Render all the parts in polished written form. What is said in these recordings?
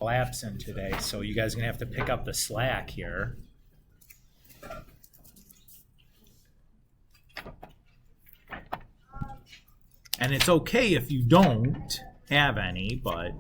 absent today, so you guys are gonna have to pick up the slack here. And it's okay if you don't have any, but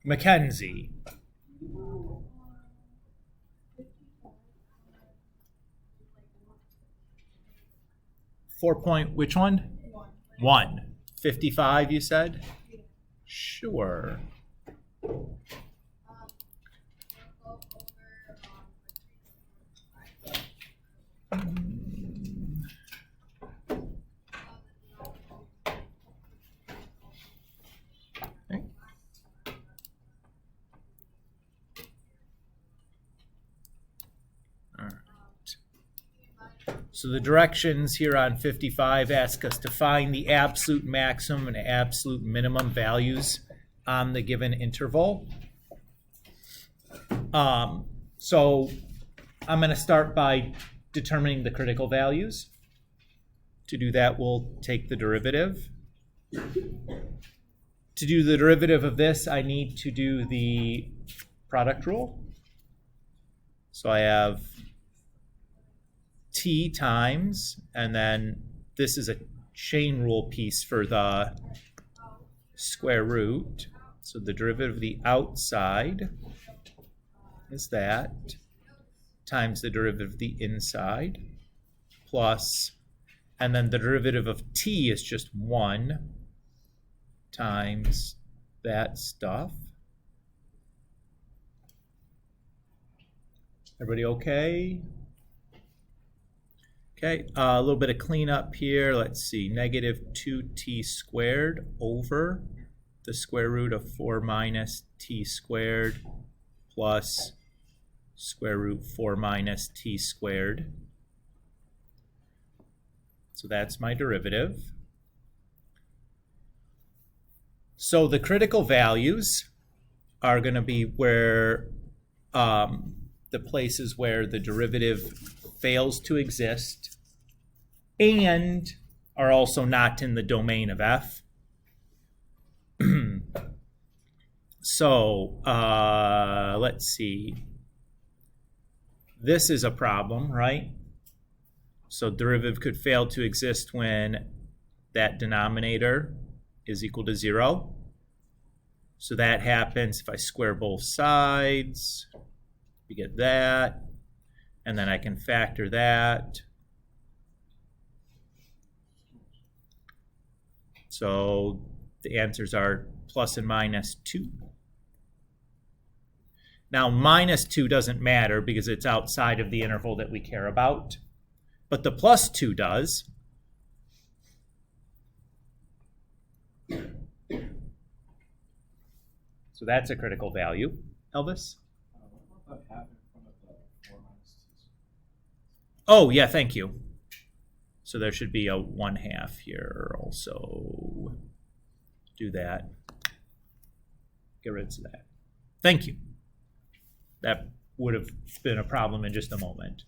Mackenzie. Which one? 1. 55, you said? Sure. Okay. All right. So the directions here on 55 ask us to find the absolute maximum and absolute minimum values on the given interval. So I'm going to start by determining the critical values. To do that, we'll take the derivative. To do the derivative of this, I need to do the product rule. So I have t times, and then this is a chain rule piece for the square root. So the derivative of the outside is that, times the derivative of the inside, plus, and then the derivative of t is just 1 times that stuff. Everybody okay? Okay, a little bit of cleanup here. Let's see, negative 2t squared over the square root of 4 minus t squared plus square root 4 minus t squared. So that's my derivative. So the critical values are going to be where the places where the derivative fails to exist and are also not in the domain of f. So let's see. This is a problem, right? So derivative could fail to exist when that denominator is equal to 0. So that happens if I square both sides. We get that. And then I can factor that. So the answers are plus and minus 2. Now, minus 2 doesn't matter because it's outside of the interval that we care about. But the plus 2 does. So that's a critical value. Elvis? Oh, yeah, thank you. So there should be a 1/2 here also. Do that. Get rid of that. Thank you. That would have been a problem in just a moment.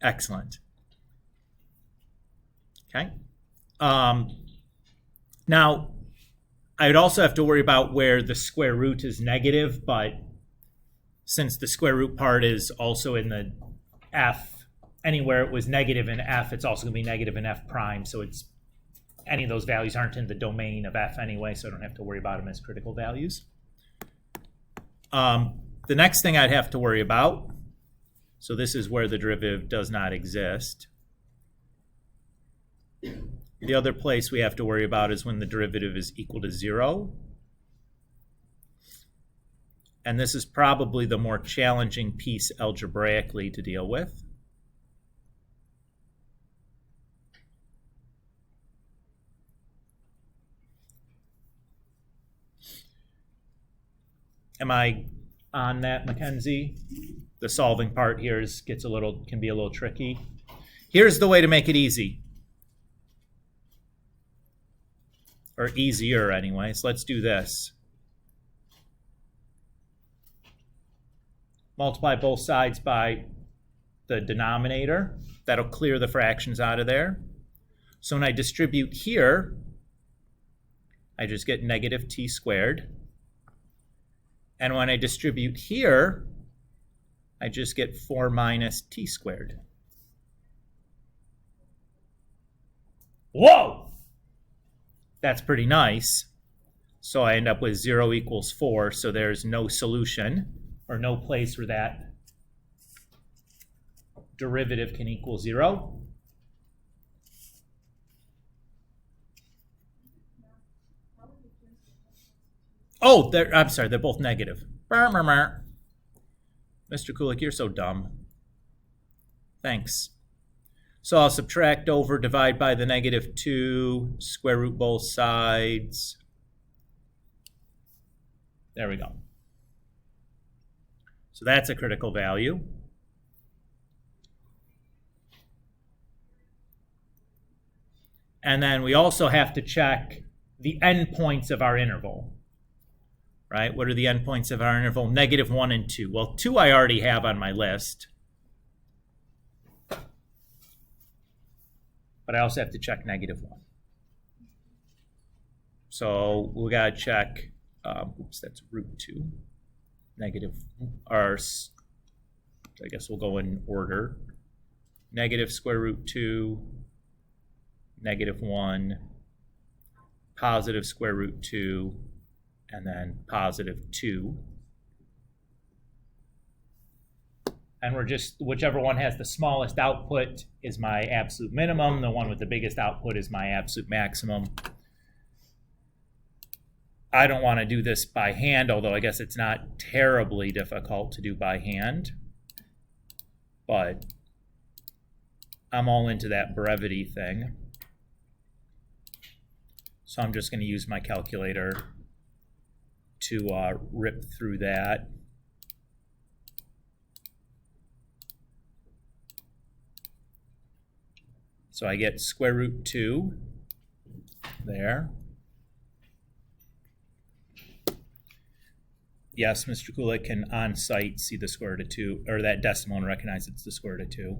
Excellent. Okay. Now, I would also have to worry about where the square root is negative, but since the square root part is also in the f, anywhere it was negative in f, it's also going to be negative in f prime, so it's any of those values aren't in the domain of f anyway, so I don't have to worry about them as critical values. The next thing I'd have to worry about, so this is where the derivative does not exist. The other place we have to worry about is when the derivative is equal to 0. And this is probably the more challenging piece algebraically to deal with. Am I on that, Mackenzie? The solving part here can be a little tricky. Here's the way to make it easy. or easier anyways. Let's do this. Multiply both sides by the denominator. That'll clear the fractions out of there. So when I distribute here, I just get negative t squared. And when I distribute here, I just get 4 minus t squared. Whoa! That's pretty nice. So I end up with 0 equals 4, so there's no solution, or no place where that derivative can equal 0. Oh, I'm sorry, they're both negative. Mr. Kulik, you're so dumb. Thanks. So I'll subtract over, divide by the negative 2, square root both sides. There we go. So that's a critical value. And then we also have to check the endpoints of our interval. Right? What are the endpoints of our interval? Negative 1 and 2. Well, 2 I already have on my list. But I also have to check negative 1. So we got to check, oops, that's root 2. Negative, or I guess we'll go in order. Negative square root 2, negative 1, positive square root 2, and then positive 2. And we're just, whichever one has the smallest output is my absolute minimum. The one with the biggest output is my absolute maximum. I don't want to do this by hand, although I guess it's not terribly difficult to do by hand. But I'm all into that brevity thing. So I'm just going to use my calculator to rip through that. So I get square root 2 there. Yes, Mr. Kulik can on site see the square root of 2, or that decimal, and recognize it's the square root of 2.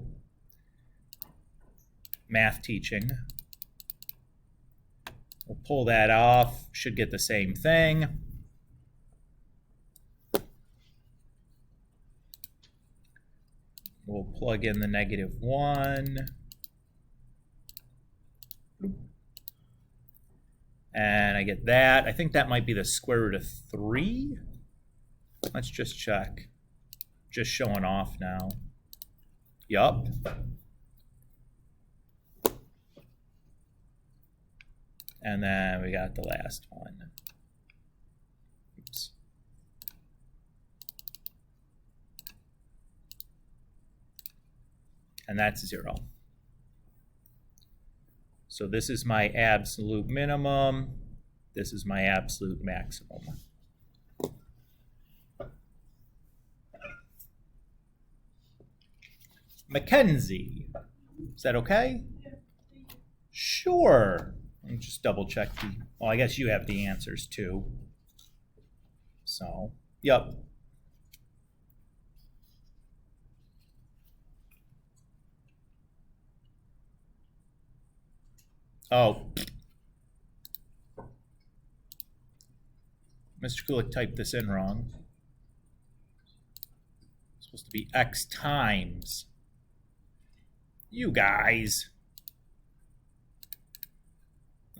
Math teaching. We'll pull that off, should get the same thing. We'll plug in the negative 1. And I get that. I think that might be the square root of 3. Let's just check. Just showing off now. Yup. And then we got the last one. Oops. And that's 0. So this is my absolute minimum. This is my absolute maximum. Mackenzie, is that okay? Sure. Let me just double check the, well, I guess you have the answers too. So, yep. Oh. Mr. Kulik typed this in wrong. It's supposed to be x times. You guys.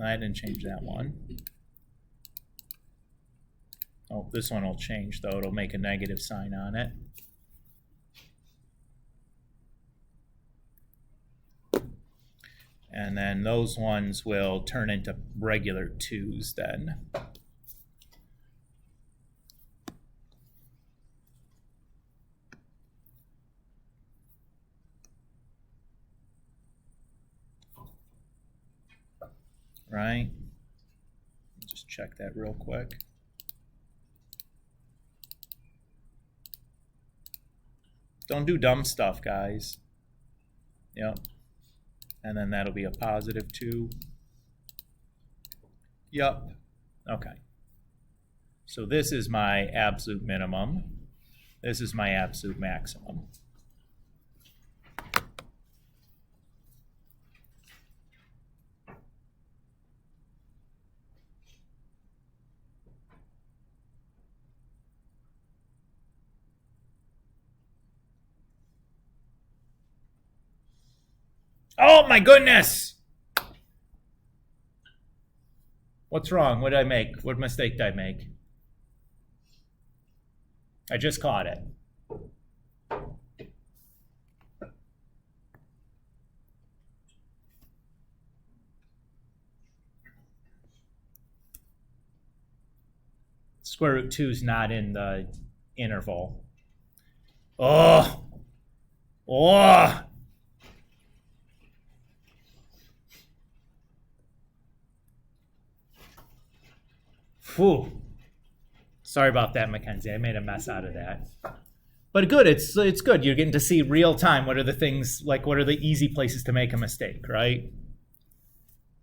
I didn't change that one. Oh, this one will change though. It'll make a negative sign on it. And then those ones will turn into regular 2's then. Right? Just check that real quick. Don't do dumb stuff, guys. Yep. And then that'll be a positive 2. Yep. Okay. So this is my absolute minimum. This is my absolute maximum. Oh my goodness! What's wrong? What did I make? What mistake did I make? I just caught it. Square root 2 is not in the interval. Oh! Oh! Whew. Sorry about that, Mackenzie. I made a mess out of that. But good, it's good. You're getting to see real time what are the things, like what are the easy places to make a mistake, right?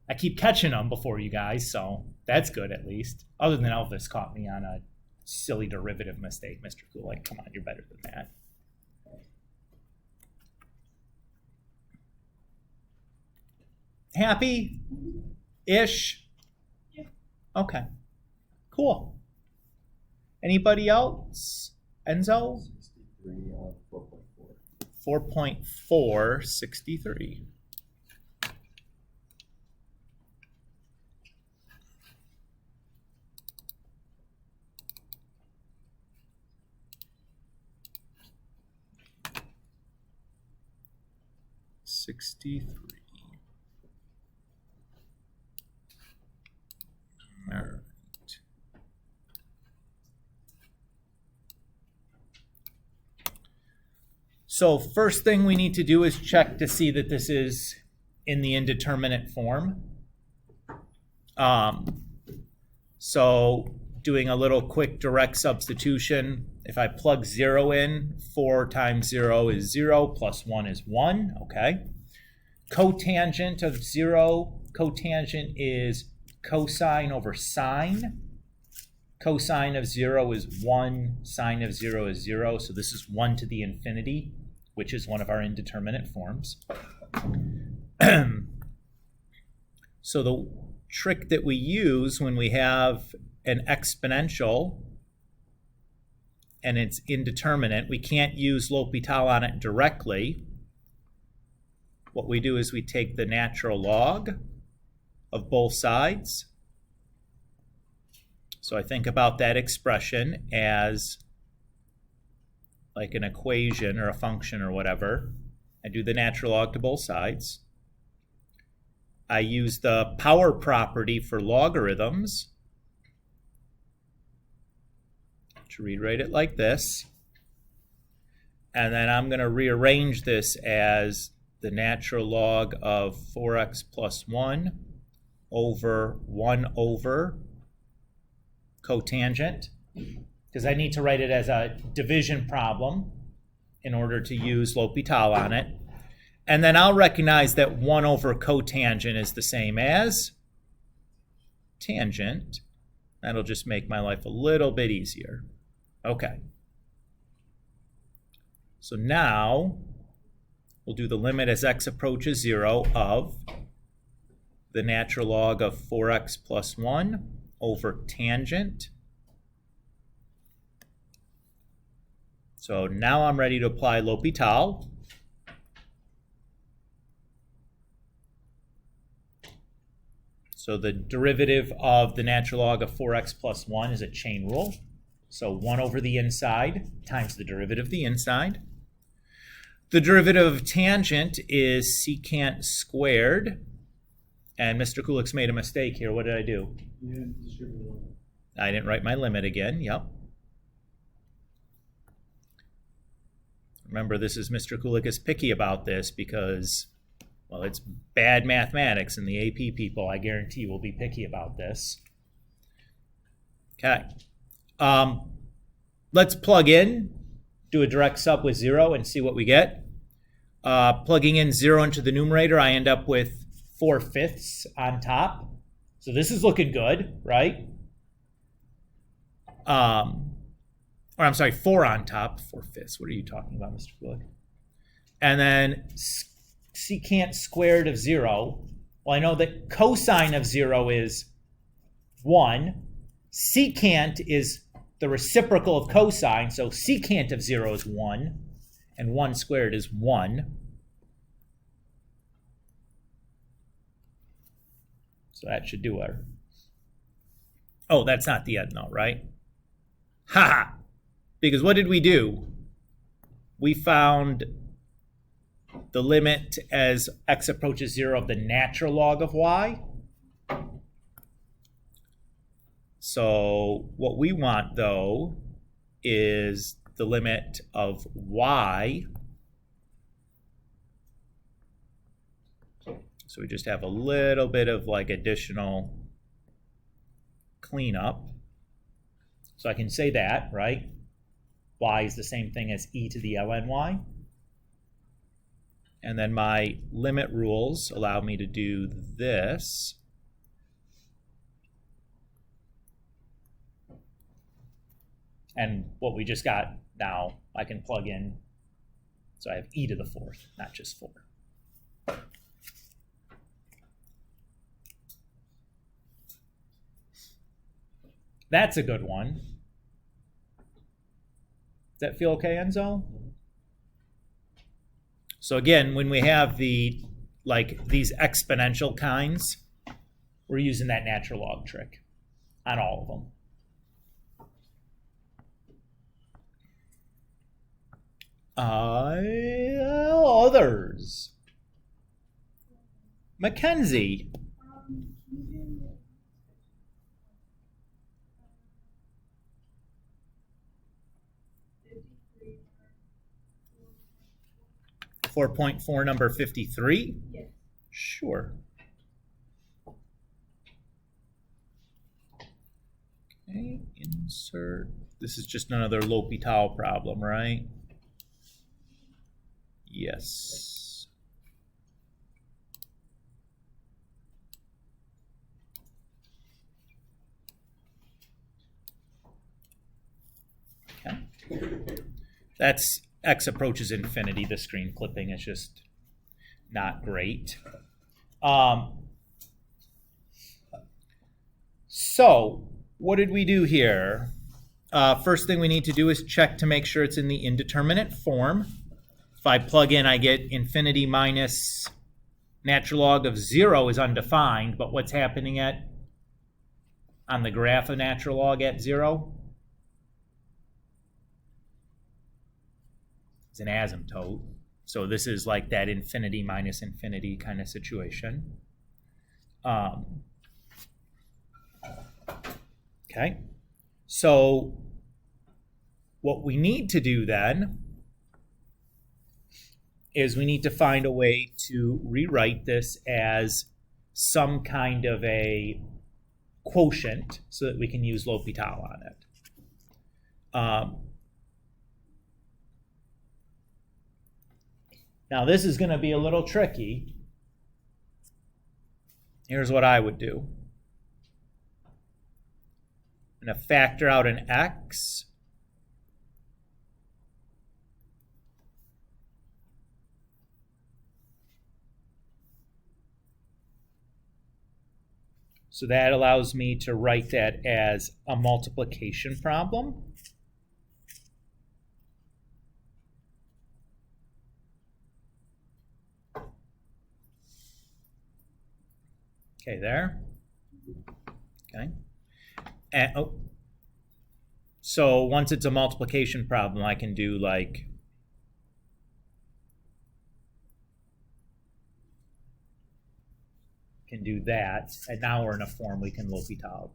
I keep catching them before you guys, so that's good at least. Other than Elvis caught me on a silly derivative mistake, Mr. Kulik. Come on, you're better than that. Happy-ish? Okay. Cool. Anybody else? Enzo? 4.4, 63. All right. So first thing we need to do is check to see that this is in the indeterminate form. So doing a little quick direct substitution. If I plug 0 in, 4 times 0 is 0, plus 1 is 1, okay. Cotangent of 0, cotangent is cosine over sine. Cosine of 0 is 1, sine of 0 is 0, so this is 1 to the infinity, which is one of our indeterminate forms. So the trick that we use when we have an exponential and it's indeterminate, we can't use L'Hopital on it directly. What we do is we take the natural log of both sides. So I think about that expression as like an equation or a function or whatever. I do the natural log to both sides. I use the power property for logarithms to rewrite it like this. And then I'm going to rearrange this as the natural log of 4x plus 1 over 1 over cotangent, because I need to write it as a division problem in order to use L'Hopital on it. And then I'll recognize that 1 over cotangent is the same as tangent. That'll just make my life a little bit easier. Okay. So now we'll do the limit as x approaches 0 of the natural log of 4x plus 1 over tangent. So now I'm ready to apply L'Hopital. So the derivative of the natural log of 4x plus 1 is a chain rule. So 1 over the inside times the derivative of the inside. The derivative of tangent is secant squared. And Mr. Kulik's made a mistake here. What did I do? I didn't write my limit again. Yep. Remember, this is Mr. Kulik is picky about this because, well, it's bad mathematics, and the AP people, I guarantee, will be picky about this. Okay. Let's plug in, do a direct sub with 0 and see what we get. Plugging in 0 into the numerator, I end up with 4/5 on top. So this is looking good, right? Or I'm sorry, 4 on top, 4/5. What are you talking about, Mr. Kulik? And then secant squared of 0. Well, I know that cosine of 0 is 1. Secant is the reciprocal of cosine, so secant of 0 is 1, and 1 squared is 1. So that should do it. Oh, that's not the end though, right? Ha! Because what did we do? We found the limit as x approaches 0 of the natural log of y. So what we want, though, is the limit of y. So we just have a little bit of like additional cleanup. So I can say that, right? Y is the same thing as e to the ln y. And then my limit rules allow me to do this. And what we just got now, I can plug in. So I have e to the 4th, not just 4. That's a good one. Does that feel okay, Enzo? So again, when we have these exponential kinds, we're using that natural log trick on all of them. Others. Mackenzie. .4 number 53? Yes. Sure. Okay, insert. This is just another L'Hopital problem, right? Yes. Okay. That's x approaches infinity. The screen clipping is just not great. So what did we do here? First thing we need to do is check to make sure it's in the indeterminate form. If I plug in, I get infinity minus natural log of 0 is undefined, but what's happening on the graph of natural log at 0? It's an asymptote. So this is like that infinity minus infinity kind of situation. Okay. So what we need to do then is we need to find a way to rewrite this as some kind of a quotient so that we can use L'Hopital on it. Now this is going to be a little tricky. Here's what I would do. I'm going to factor out an x. So that allows me to write that as a multiplication problem. Okay, there. Okay. And, so once it's a multiplication problem, I can do like that, and now we're in a form we can L'Hopital.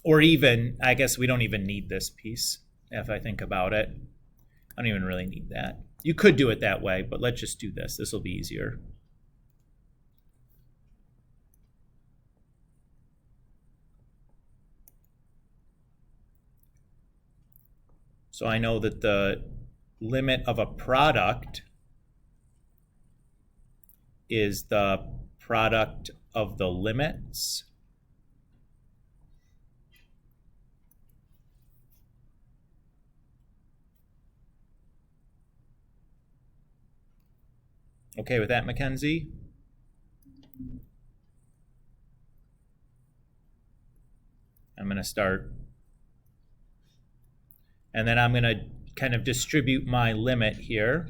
Or even, I guess we don't even need this piece. If I think about it, I don't even really need that. You could do it that way, but let's just do this. This will be easier. So I know that the limit of a product is the product of the limits okay with that, Mackenzie? I'm going to start, and then I'm going to kind of distribute my limit here.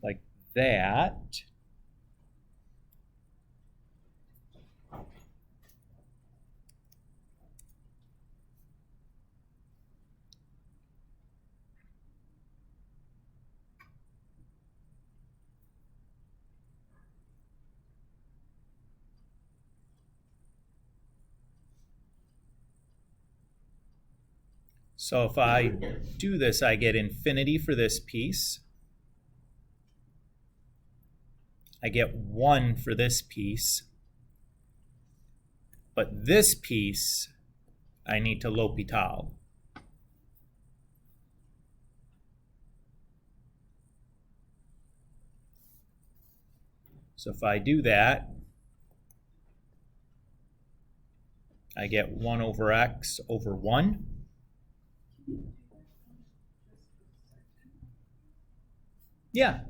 Like that. So if I do this, I get infinity for this piece. I get 1 for this piece. But this piece, I need to L'Hopital. So if I do that, I get 1 over x over 1. Yeah.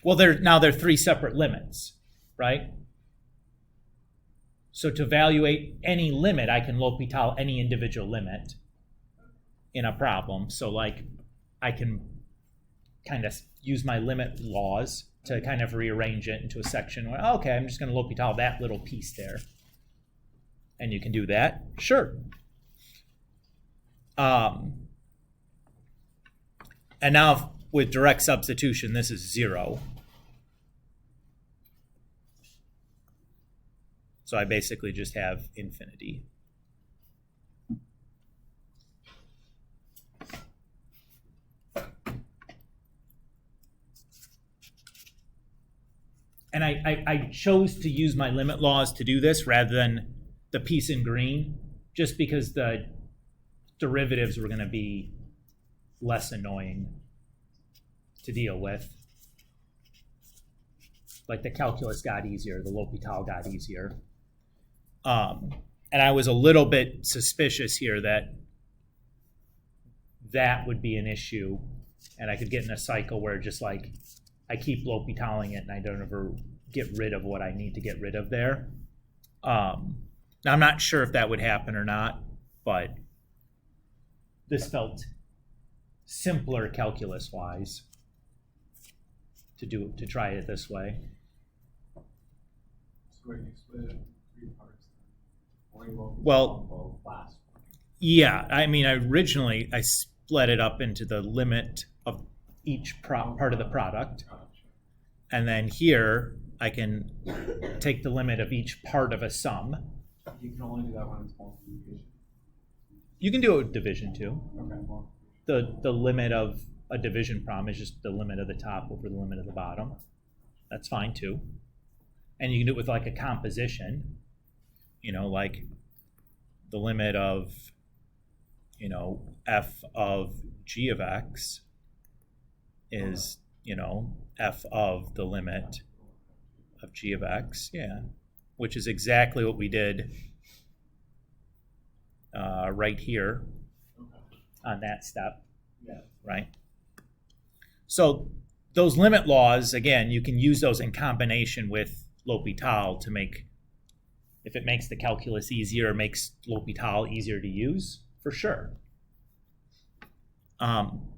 Well, now they're 3 separate limits, right? So to evaluate any limit, I can L'Hopital any individual limit in a problem. So like I can kind of use my limit laws to kind of rearrange it into a section where, okay, I'm just going to L'Hopital that little piece there. And you can do that. Sure. And now with direct substitution, this is 0. So I basically just have infinity. And I chose to use my limit laws to do this rather than the piece in green, just because the derivatives were going to be less annoying to deal with. Like the calculus got easier, the L'Hopital got easier. And I was a little bit suspicious here that would be an issue, and I could get in a cycle where just like I keep L'Hopitaling it and I don't ever get rid of what I need to get rid of there. Now I'm not sure if that would happen or not, but this felt simpler calculus-wise to try it this way. So you split it into 3 parts. Well, yeah, I mean, originally I split it up into the limit of each part of the product. And then here I can take the limit of each part of a sum. You can only do that when it's multiplication. You can do it with division too. Okay, well. The limit of a division problem is just the limit of the top over the limit of the bottom. That's fine too. And you can do it with like a composition, like the limit of, f of g of x is, f of the limit of g of x, yeah, which is exactly what we did right here on that step, right? So those limit laws, again, you can use those in combination with L'Hopital to make, if it makes the calculus easier, makes L'Hopital easier to use, for sure.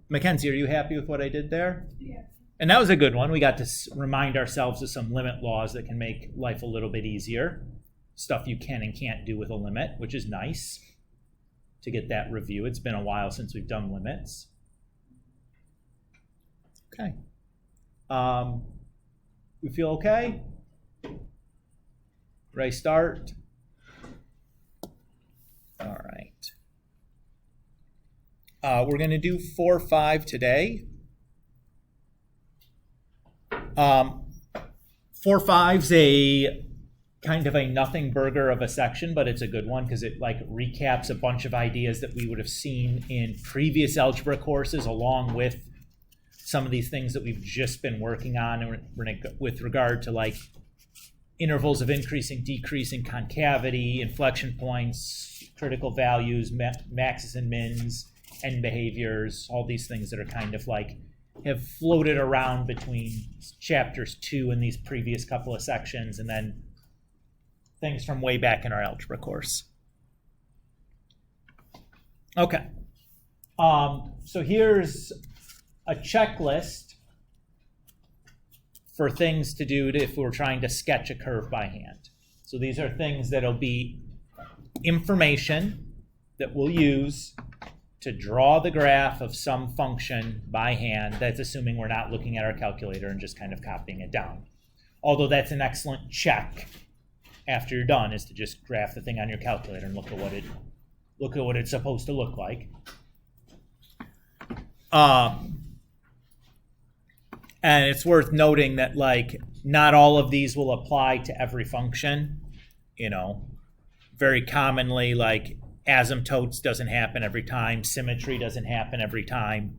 Mackenzie, are you happy with what I did there? Yeah. And that was a good one. We got to remind ourselves of some limit laws that can make life a little bit easier. Stuff you can and can't do with a limit, which is nice to get that review. It's been a while since we've done limits. Okay. We feel okay? Did I start? All right. We're going to do 4-5 today. 4-5's a kind of a nothing burger of a section, but it's a good one because it like recaps a bunch of ideas that we would have seen in previous algebra courses, along with some of these things that we've just been working on with regard to like intervals of increasing, decreasing, concavity, inflection points, critical values, maxes and mins, end behaviors, all these things that are kind of like have floated around between chapters 2 and these previous couple of sections, and then things from way back in our algebra course. Okay. So here's a checklist for things to do if we're trying to sketch a curve by hand. So these are things that'll be information that we'll use to draw the graph of some function by hand. That's assuming we're not looking at our calculator and just kind of copying it down. Although that's an excellent check after you're done, is to just graph the thing on your calculator and look at what it's supposed to look like. And it's worth noting that like not all of these will apply to every function. You know, very commonly like asymptotes doesn't happen every time. Symmetry doesn't happen every time.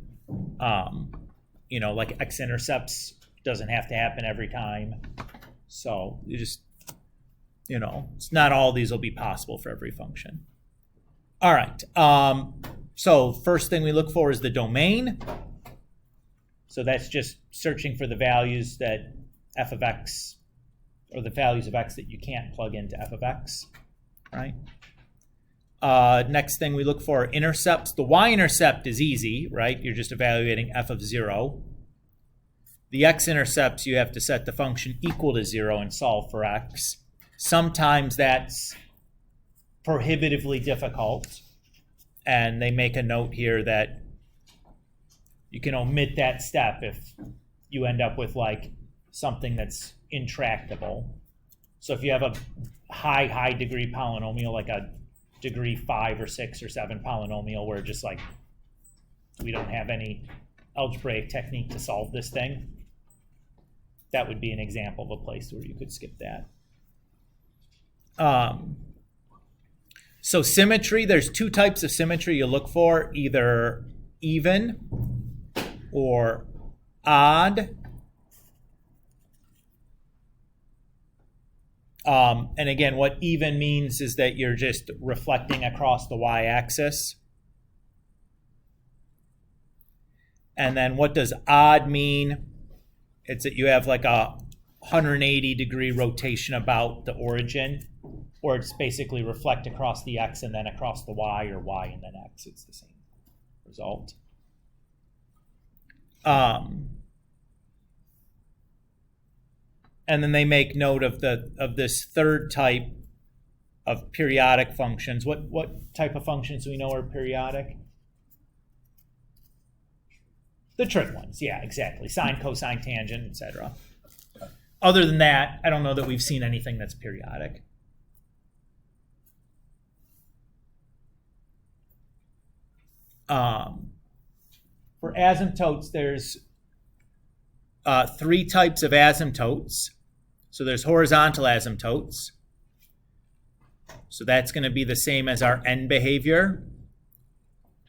You know, like x-intercepts doesn't have to happen every time. So you just, you know, it's not all these will be possible for every function. All right. So first thing we look for is the domain. So that's just searching for the values that f of x, or the values of x that you can't plug into f of x, right? Next thing we look for are intercepts. The y-intercept is easy, right? You're just evaluating f of 0. The x-intercepts, you have to set the function equal to 0 and solve for x. Sometimes that's prohibitively difficult, and they make a note here that you can omit that step if you end up with like something that's intractable. So if you have a high degree polynomial, like a degree 5 or 6 or 7 polynomial, where just like we don't have any algebraic technique to solve this thing, that would be an example of a place where you could skip that. So symmetry, there's two types of symmetry you look for, either even or odd. And again, what even means is that you're just reflecting across the y-axis. And then what does odd mean? It's that you have like a 180 degree rotation about the origin, or it's basically reflect across the x and then across the y, or y and then x. It's the same result. And then they make note of this third type of periodic functions. What type of functions do we know are periodic? The trig ones, yeah, exactly. Sine, cosine, tangent, etc. Other than that, I don't know that we've seen anything that's periodic. For asymptotes, there's 3 types of asymptotes. So there's horizontal asymptotes. So that's going to be the same as our end behavior.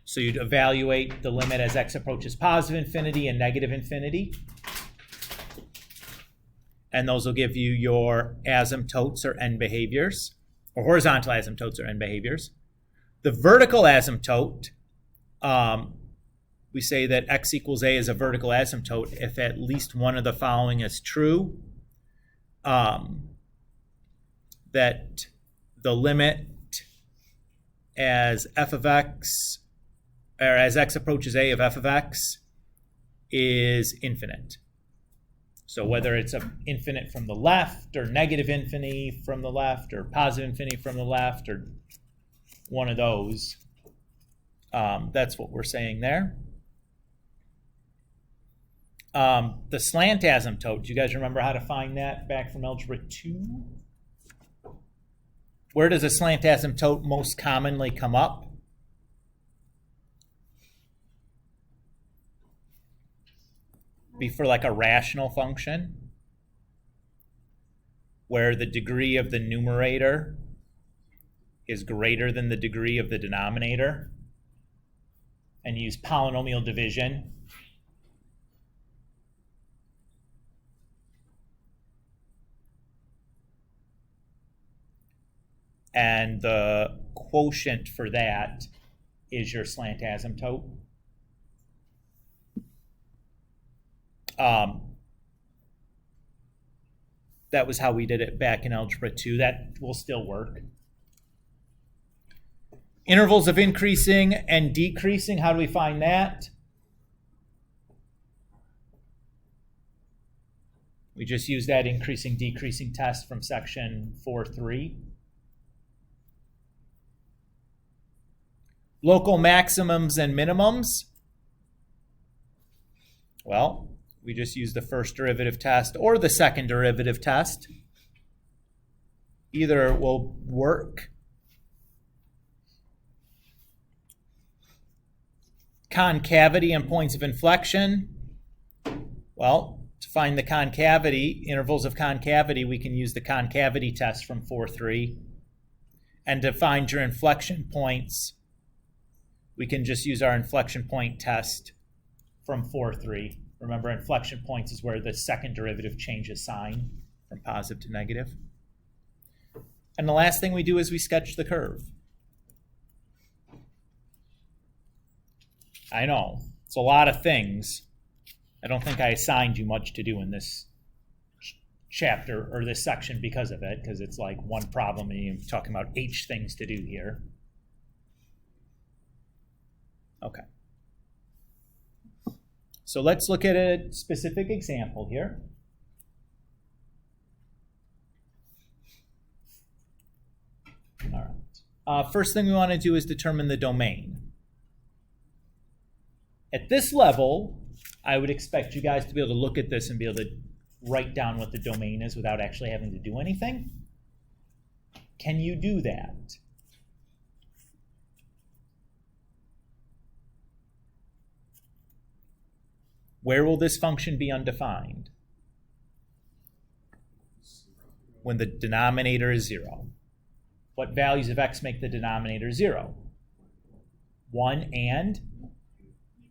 So you'd evaluate the limit as x approaches positive infinity and negative infinity. And those will give you your asymptotes or end behaviors, or horizontal asymptotes or end behaviors. The vertical asymptote, we say that x equals a is a vertical asymptote if at least one of the following is true. That the limit as f of x, or as x approaches a of f of x, is infinite. So whether it's infinite from the left, or negative infinity from the left, or positive infinity from the left, or one of those, that's what we're saying there. The slant asymptote, do you guys remember how to find that back from Algebra 2? Where does a slant asymptote most commonly come up? Be for like a rational function where the degree of the numerator is greater than the degree of the denominator, and use polynomial division. And the quotient for that is your slant asymptote. That was how we did it back in Algebra 2. That will still work. Intervals of increasing and decreasing, how do we find that? We just use that increasing, decreasing test from section 4.3. Local maximums and minimums. Well, we just use the first derivative test or the second derivative test. Either will work. Concavity and points of inflection. Well, to find the concavity, intervals of concavity, we can use the concavity test from 4.3. And to find your inflection points, we can just use our inflection point test from 4.3. Remember, inflection points is where the second derivative changes sign from positive to negative. And the last thing we do is we sketch the curve. I know, it's a lot of things. I don't think I assigned you much to do in this chapter or this section because of it, because it's like one problem and you're talking about H things to do here. Okay. So let's look at a specific example here. All right. First thing we want to do is determine the domain. At this level, I would expect you guys to be able to look at this and be able to write down what the domain is without actually having to do anything. Can you do that? Where will this function be undefined? When the denominator is 0. What values of x make the denominator 0? 1 and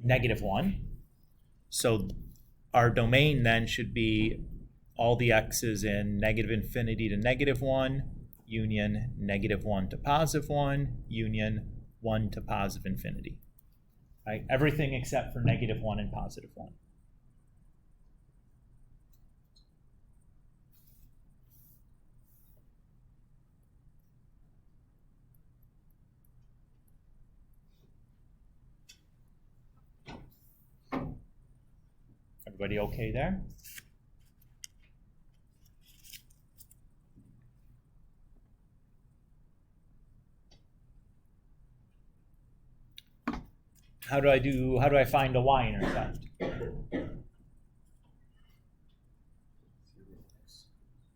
-1. So our domain then should be all the x's in -infinity to -1, union -1 to +1, union 1 to positive infinity. Right? Everything except for -1 and +1. Everybody okay there? How do I find a y-intercept?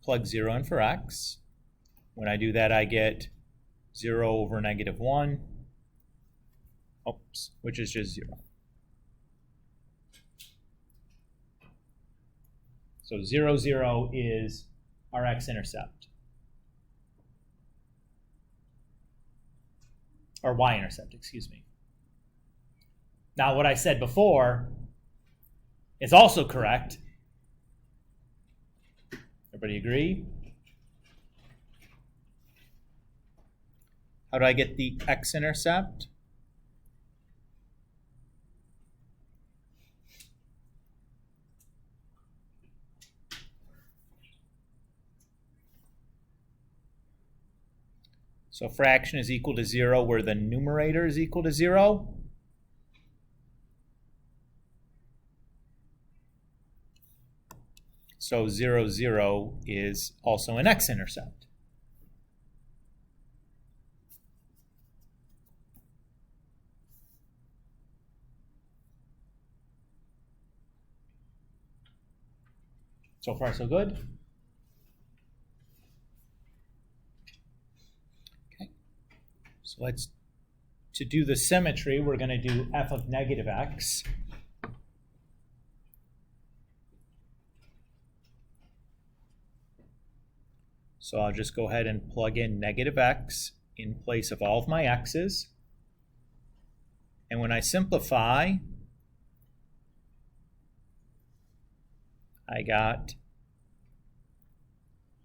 Plug 0 in for x. When I do that, I get 0 over -1, which is just 0. So 0, 0 is our x-intercept. Or y-intercept, excuse me. Now, what I said before is also correct. Everybody agree? How do I get the x-intercept? So fraction is equal to 0 where the numerator is equal to 0. So 0, 0 is also an x-intercept. So far, so good. So to do the symmetry, we're going to do f of negative x. So I'll just go ahead and plug in negative x in place of all of my x's. And when I simplify, I got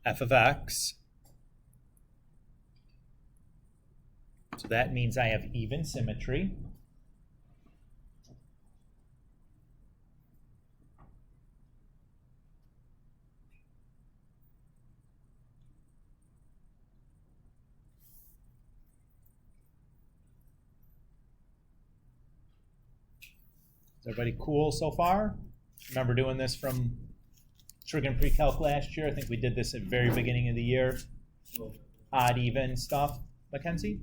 f of x. So that means I have even symmetry. Is everybody cool so far? Remember doing this from Trig Pre-Calc last year? I think we did this at the very beginning of the year. Odd, even stuff. Mackenzie?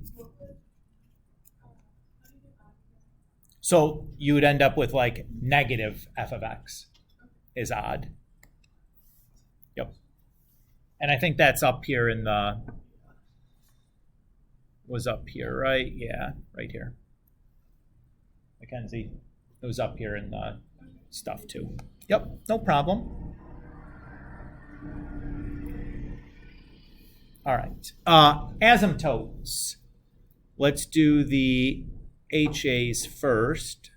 So you would end up with like negative f of x is odd. Yep. And I think that's up here in the, was up here, right? Yeah, right here. Mackenzie, it was up here in the stuff too. Yep, no problem. All right, asymptotes. Let's do the HAs first.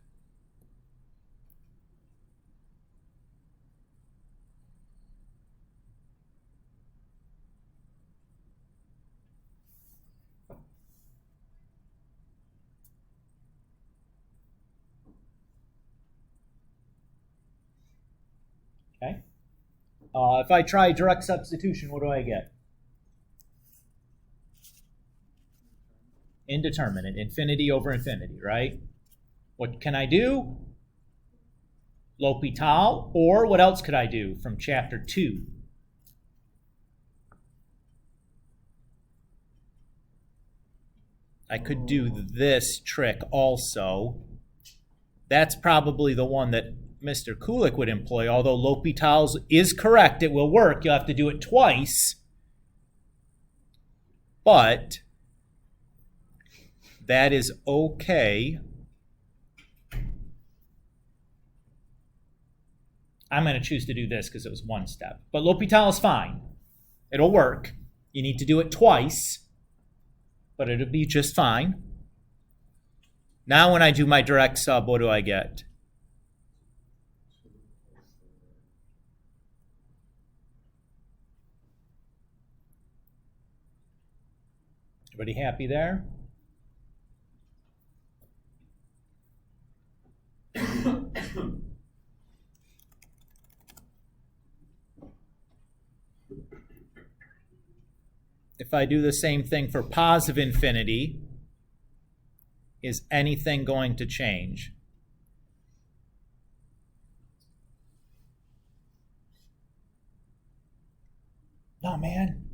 Okay. If I try direct substitution, what do I get? Indeterminate, infinity over infinity, right? What can I do? L'Hopital, or what else could I do from chapter 2? I could do this trick also. That's probably the one that Mr. Kulik would employ, although L'Hopital's is correct, it will work. You'll have to do it twice. But that is okay. I'm going to choose to do this because it was one step. But L'Hopital is fine. It'll work. You need to do it twice, but it'll be just fine. Now when I do my direct sub, what do I get? Everybody happy there? If I do the same thing for positive infinity, is anything going to change? No, man.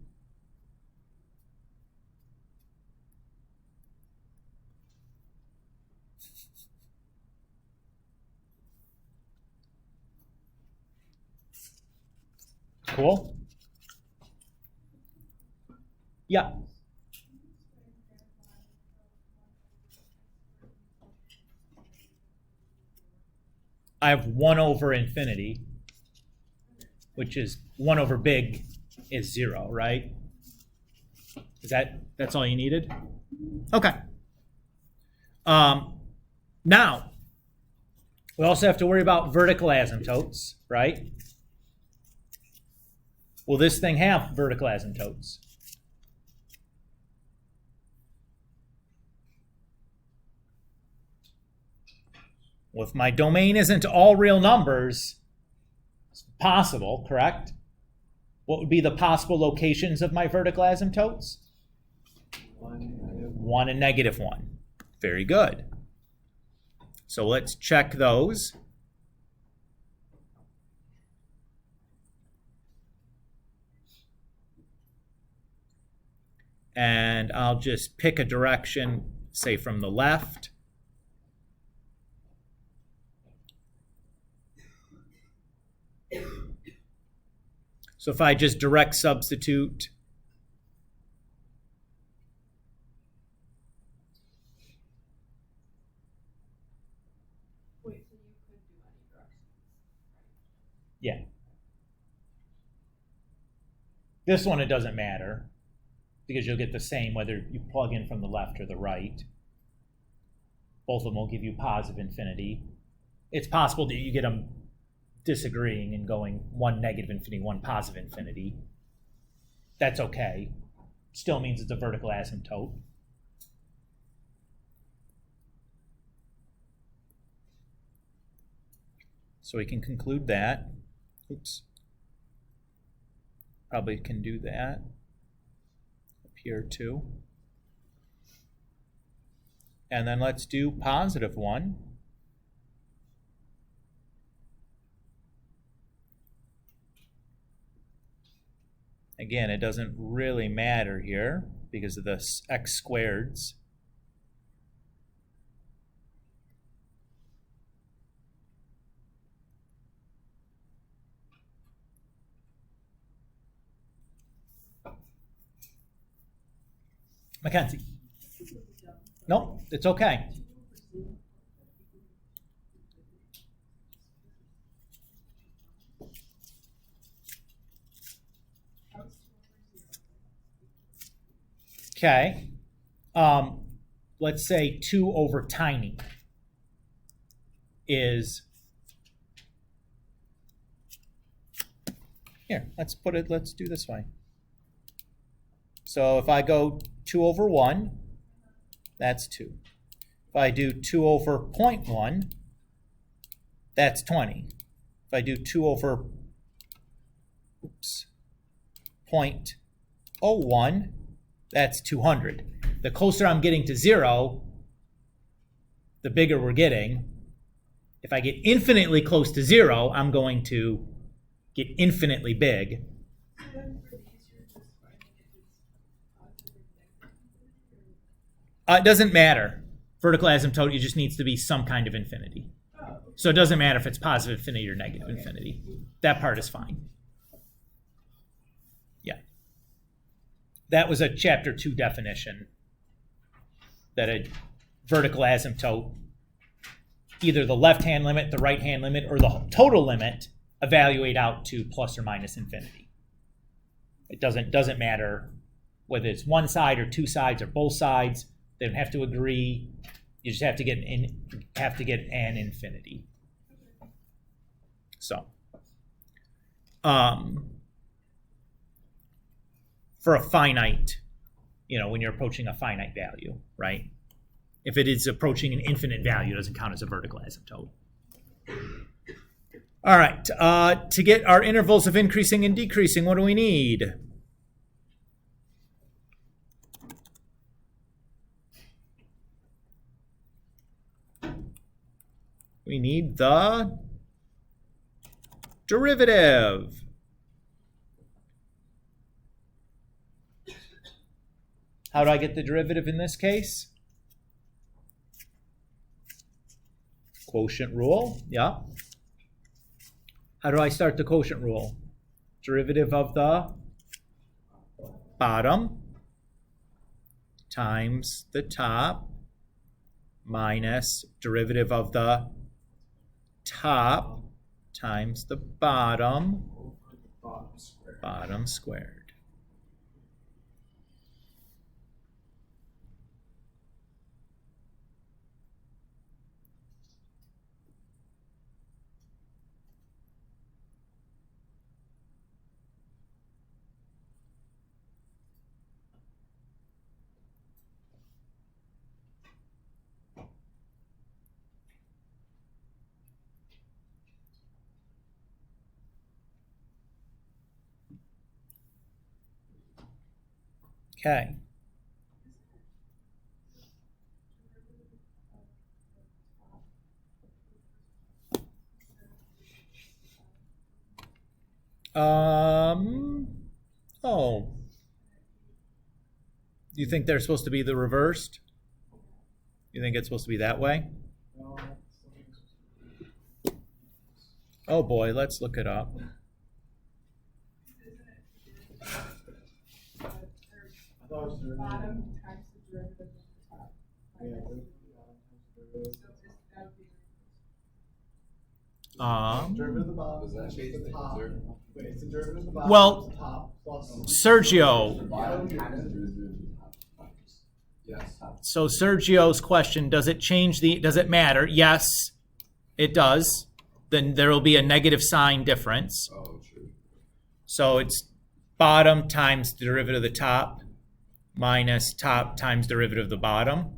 Cool? Yeah. I have 1 over infinity, which is 1 over big is 0, right? That's all you needed? Okay. Now, we also have to worry about vertical asymptotes, right? Will this thing have vertical asymptotes? Well, if my domain isn't all real numbers, it's possible, correct? What would be the possible locations of my vertical asymptotes? 1 and -1. Very good. So let's check those. And I'll just pick a direction, say from the left. So if I just direct substitute This one, it doesn't matter because you'll get the same whether you plug in from the left or the right. Both of them will give you positive infinity. It's possible that you get them disagreeing and going one negative infinity, one positive infinity. That's okay. Still means it's a vertical asymptote. So we can conclude that. Oops. Probably can do that up here too. And then let's do positive 1. Again, it doesn't really matter here because of the x squareds. Mackenzie. No, it's okay. Okay. Let's say 2 over tiny is, here, let's do this way. So if I go 2 over 1, that's 2. If I do 2 over 0.1, that's 20. If I do 2 over 0.01, that's 200. The closer I'm getting to 0, the bigger we're getting. If I get infinitely close to 0, I'm going to get infinitely big. It doesn't matter. Vertical asymptote, it just needs to be some kind of infinity. So it doesn't matter if it's positive infinity or negative infinity. That part is fine. Yeah. That was a chapter 2 definition, that a vertical asymptote, either the left-hand limit, the right-hand limit, or the total limit, evaluate out to plus or minus infinity. It doesn't matter whether it's one side or two sides or both sides. They don't have to agree. You just have to get an infinity. So, for a finite, when you're approaching a finite value, right? If it is approaching an infinite value, it doesn't count as a vertical asymptote. All right. To get our intervals of increasing and decreasing, what do we need? We need the derivative. How do I get the derivative in this case? Quotient rule, yeah. How do I start the quotient rule? Derivative of the bottom times the top minus derivative of the top times the bottom squared. Okay. Oh. You think they're supposed to be the reversed? You think it's supposed to be that way? Oh boy, let's look it up. Bottom times the derivative of the top. Derivative of the bottom is the top. Wait, it's the derivative of the bottom Well, is the top plus Sergio. Bottom times the derivative of the top. Yes. So Sergio's question, does it matter? Yes, it does. Then there will be a negative sign difference. Oh, true. So it's bottom times the derivative of the top minus top times derivative of the bottom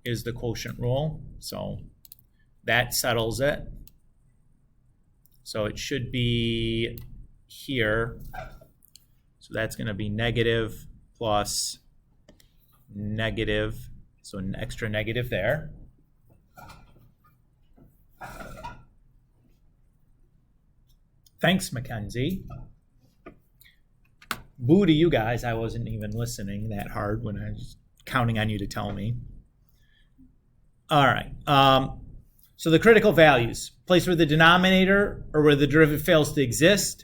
is the quotient rule. So that settles it. So it should be here. So that's going to be negative plus negative. So an extra negative there. Thanks, Mackenzie. Boo to you guys. I wasn't even listening that hard when I was counting on you to tell me. All right. So the critical values, place where the denominator or where the derivative fails to exist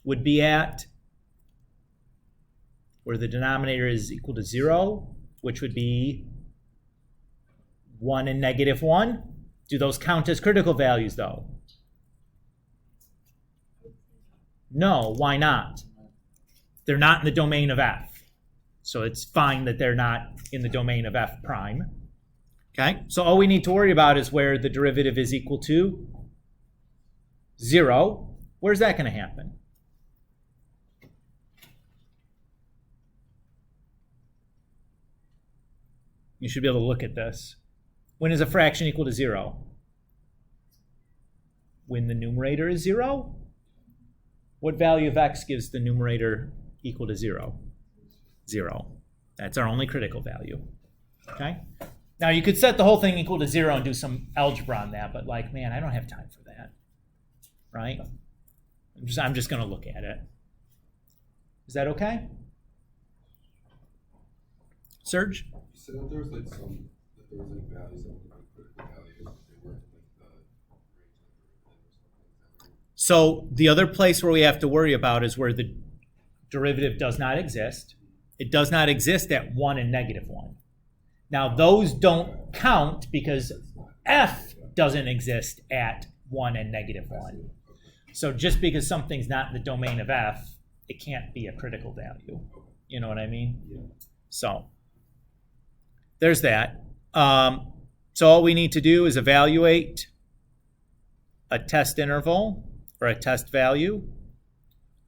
would be at where the denominator is equal to 0, which would be 1 and negative 1. Do those count as critical values, though? No, why not? They're not in the domain of f. So it's fine that they're not in the domain of f prime. Okay, so all we need to worry about is where the derivative is equal to 0. Where's that going to happen? You should be able to look at this. When is a fraction equal to 0? When the numerator is 0? What value of x gives the numerator equal to 0? 0. That's our only critical value. Okay? Now, you could set the whole thing equal to 0 and do some algebra on that, but like, man, I don't have time for that. Right? I'm just going to look at it. Is that okay? Serge? You said that there was like values that were critical values, but they weren't like the range of the derivative or something like that. So the other place where we have to worry about is where the derivative does not exist. It does not exist at 1 and negative 1. Now, those don't count because f doesn't exist at 1 and negative 1. So just because something's not in the domain of f, it can't be a critical value. You know what I mean? Yeah. So there's that. So all we need to do is evaluate a test interval or a test value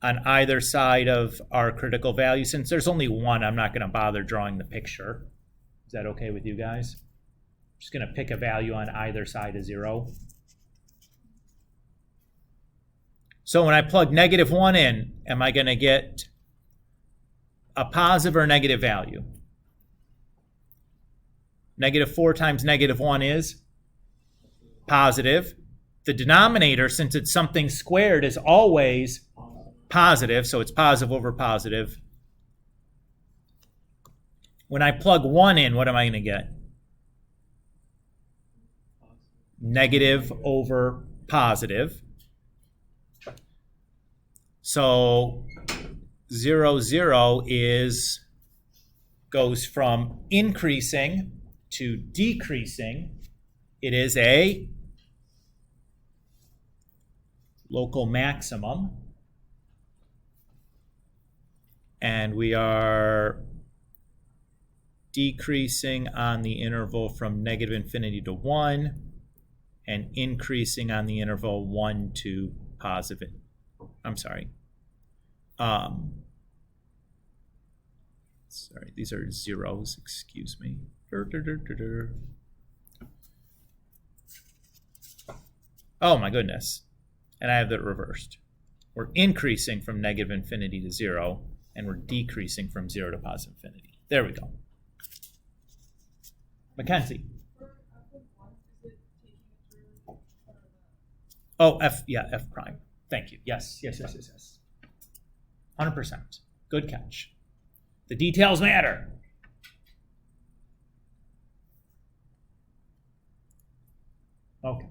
on either side of our critical value. Since there's only one, I'm not going to bother drawing the picture. Is that okay with you guys? I'm just going to pick a value on either side of 0. So when I plug negative 1 in, am I going to get a positive or negative value? Negative 4 times negative 1 is positive. The denominator, since it's something squared, is always positive, so it's positive over positive. When I plug 1 in, what am I going to get? Negative over positive. So 0, 0 goes from increasing to decreasing. It is a local maximum. And we are decreasing on the interval from negative infinity to 1 and increasing on the interval 1 to positive. I'm sorry. Sorry, these are zeros, excuse me. Oh my goodness. And I have that reversed. We're increasing from negative infinity to 0, and we're decreasing from 0 to positive infinity. There we go. Mackenzie. Oh, f prime. Thank you. Yes. 100%. Good catch. The details matter. Okay.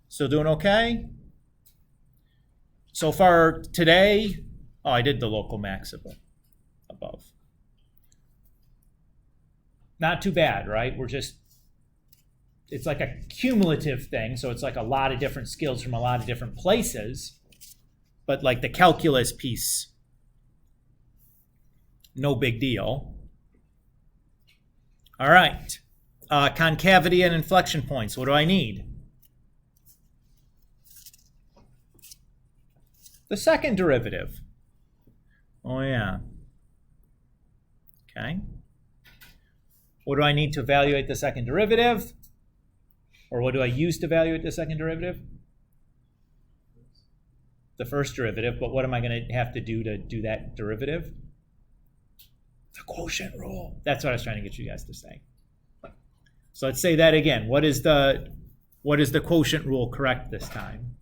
Still doing okay? So far today, I did the local maximum above. Not too bad, right? It's like a cumulative thing, so it's like a lot of different skills from a lot of different places. But like the calculus piece No big deal. All right. Concavity and inflection points. What do I need? The second derivative. Oh, yeah. Okay. What do I need to evaluate the second derivative? Or what do I use to evaluate the second derivative? The first derivative, but what am I going to have to do that derivative? The quotient rule. That's what I was trying to get you guys to say. So let's say that again. What is the quotient rule correct this time?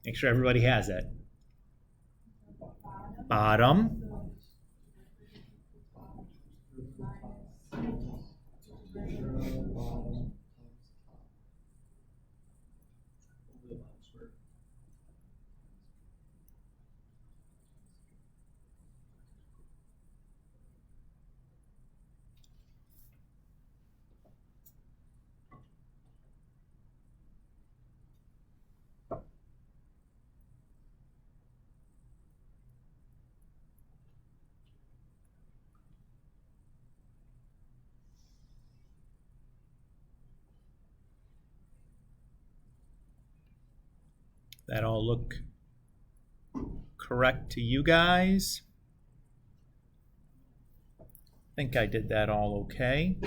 Make sure everybody has it. Bottom. That all look correct to you guys? I think I did that all okay.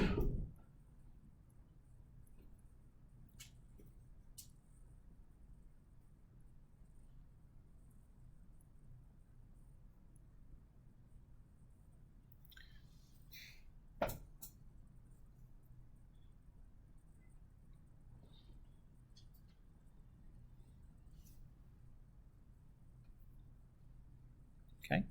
Okay.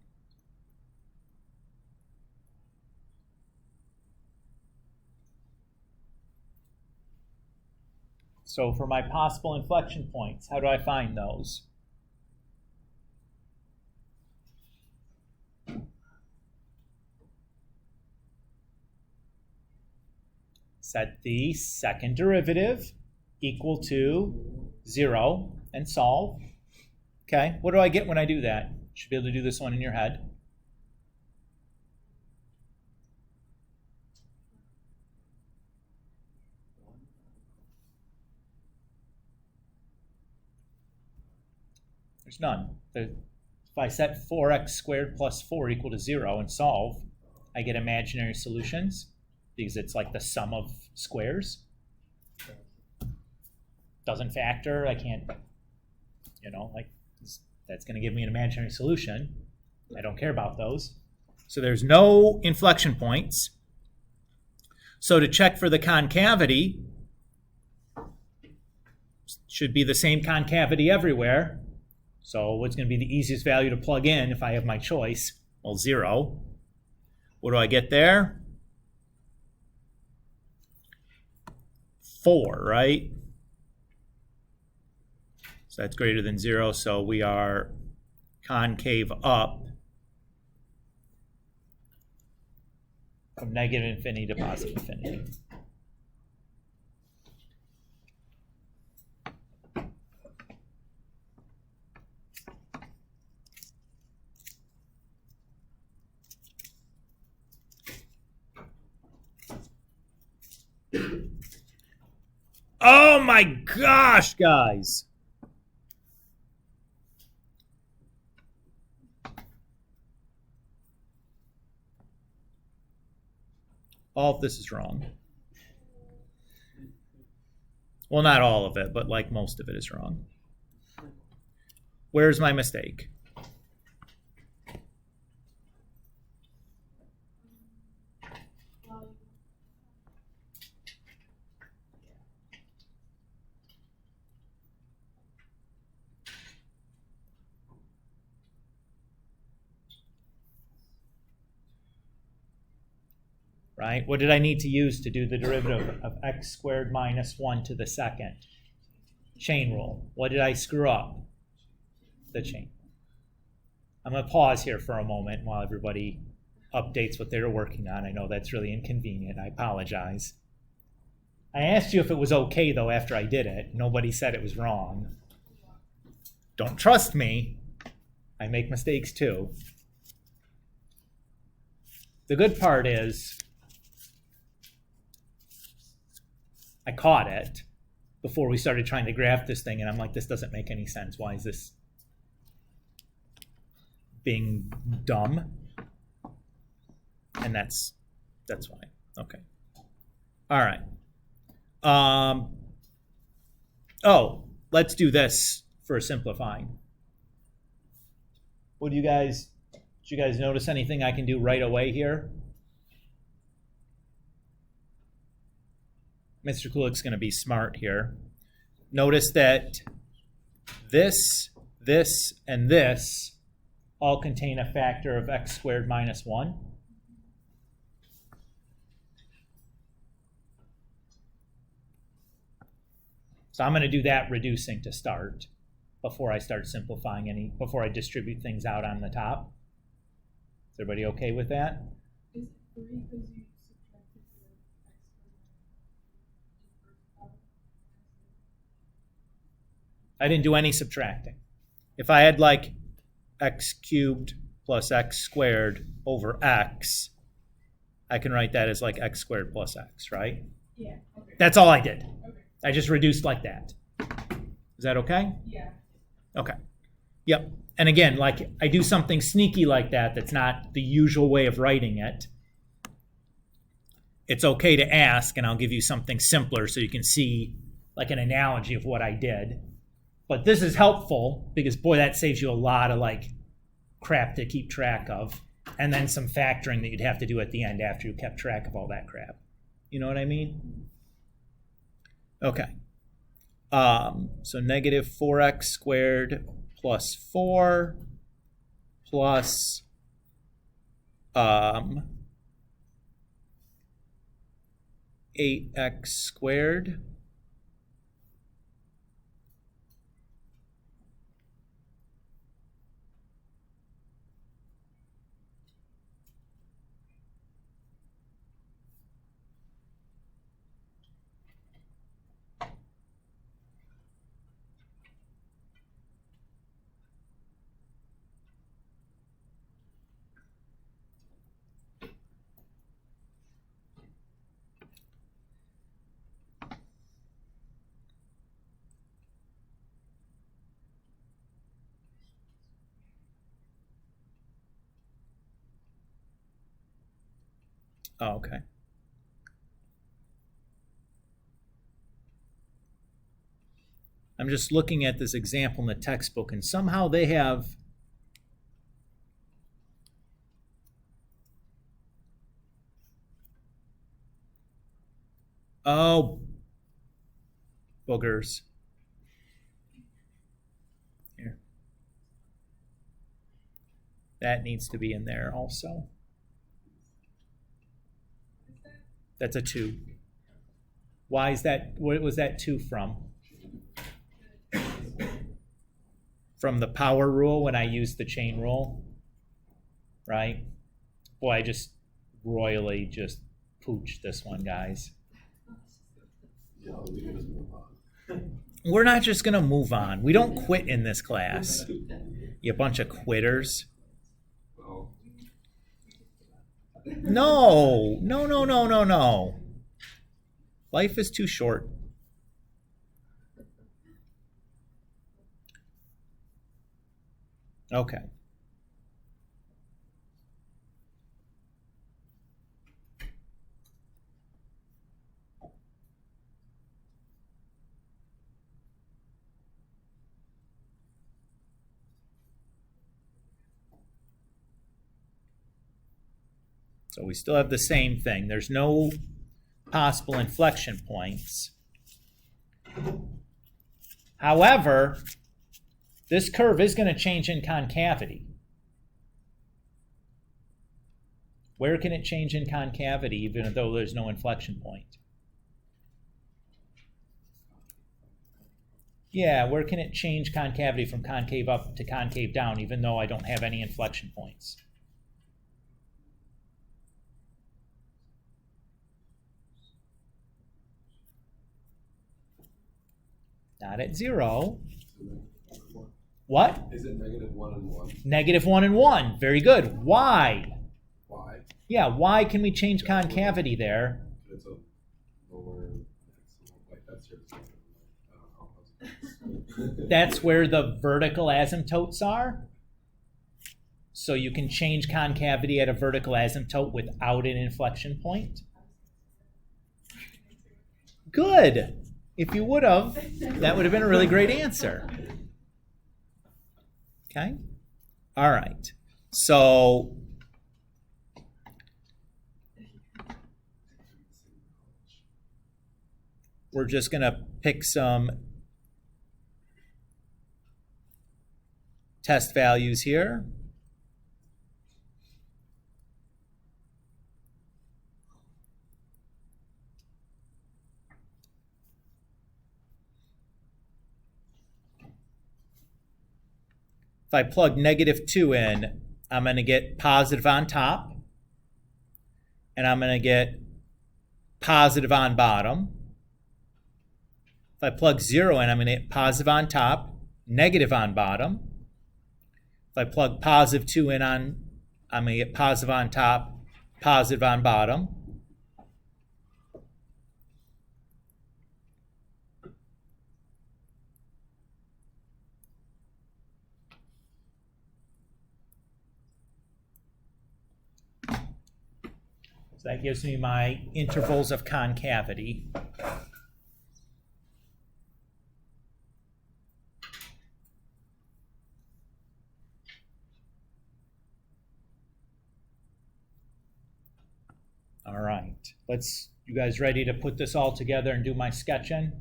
So for my possible inflection points, how do I find those? Set the second derivative equal to 0 and solve. Okay, what do I get when I do that? Should be able to do this one in your head. There's none. If I set 4x squared plus 4 equal to 0 and solve, I get imaginary solutions because it's like the sum of squares. Doesn't factor. I can't, like that's going to give me an imaginary solution. I don't care about those. So there's no inflection points. So to check for the concavity, should be the same concavity everywhere. So what's going to be the easiest value to plug in if I have my choice? Well, 0. What do I get there? 4, right? So that's greater than 0, so we are concave up from negative infinity to positive infinity. Oh my gosh, guys. All of this is wrong. Well, not all of it, but like most of it is wrong. Where's my mistake? Right? What did I need to use to do the derivative of x squared minus 1 to the second? Chain rule. What did I screw up? The chain. I'm going to pause here for a moment while everybody updates what they're working on. I know that's really inconvenient. I apologize. I asked you if it was okay, though, after I did it. Nobody said it was wrong. Don't trust me. I make mistakes, too. the good part is I caught it before we started trying to graph this thing, and I'm like, this doesn't make any sense. Why is this being dumb? And that's why. Okay. All right. Oh, let's do this for simplifying. Did you guys notice anything I can do right away here? Mr. Kulik's going to be smart here. Notice that this, and this all contain a factor of x squared minus 1. So I'm going to do that reducing to start before I start simplifying before I distribute things out on the top. Is everybody okay with that? Is it 3 because you subtracted the x I didn't do any subtracting. If I had like x cubed plus x squared over x, I can write that as like x squared plus x, right? Yeah, okay. That's all I did. Okay. I just reduced like that. Is that okay? Yeah. Okay. Yep. And again, like I do something sneaky like that that's not the usual way of writing it. It's okay to ask, and I'll give you something simpler so you can see like an analogy of what I did. But this is helpful because, boy, that saves you a lot of like crap to keep track of, and then some factoring that you'd have to do at the end after you kept track of all that crap. You know what I mean? Okay. So negative 4x squared plus 4 plus 8x squared Oh, okay. I'm just looking at this example in the textbook, and somehow they have boogers. Here. That needs to be in there also. That's a 2. Why is that? What was that 2 from? From the power rule when I used the chain rule, right? Boy, I just royally just pooched this one, guys. Yeah, we can just move on. We're not just going to move on. We don't quit in this class. You bunch of quitters. Well, No. Life is too short. Okay. So we still have the same thing. There's no possible inflection points. However, this curve is going to change in concavity. Where can it change in concavity even though there's no inflection point? Yeah, where can it change concavity from concave up to concave down even though I don't have any inflection points? Not at 0. What? is it -1 and 1? -1 and 1. Very good. Why? Why? Yeah, why can we change concavity there? It's a lower, like that's your, I don't know how. That's where the vertical asymptotes are. So you can change concavity at a vertical asymptote without an inflection point. Good. If you would have, that would have been a really great answer. Okay. All right. So we're just going to pick some test values here. If I plug -2 in, I'm going to get positive on top, and I'm going to get positive on bottom. If I plug 0 in, I'm going to get positive on top, negative on bottom. If I plug +2 in, I'm going to get positive on top, positive on bottom. So that gives me my intervals of concavity. All right, you guys ready to put this all together and do my sketching?